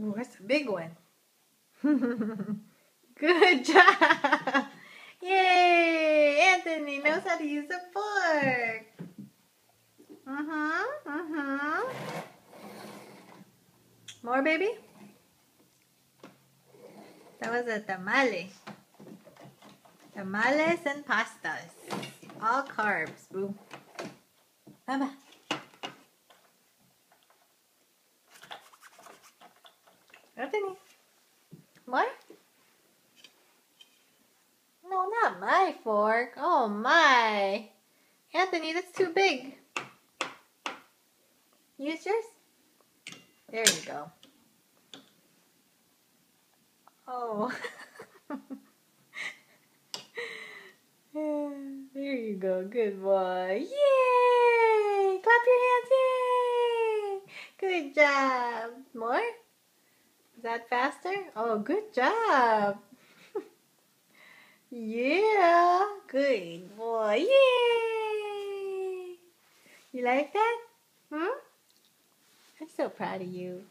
Ooh, that's a big one. Good job. Yay! Anthony knows how to use a fork. More, baby? That was a tamale. Tamales and pastas. All carbs, boo. Baba. Anthony. More? No, not my fork. Oh my. Anthony, that's too big. Use yours? There you go. Oh. There you go. Good boy. Yay! Clap your hands. Yay! Good job. More? Is that faster? Oh, good job. Yeah. Good boy. Yay! You like that? I'm so proud of you.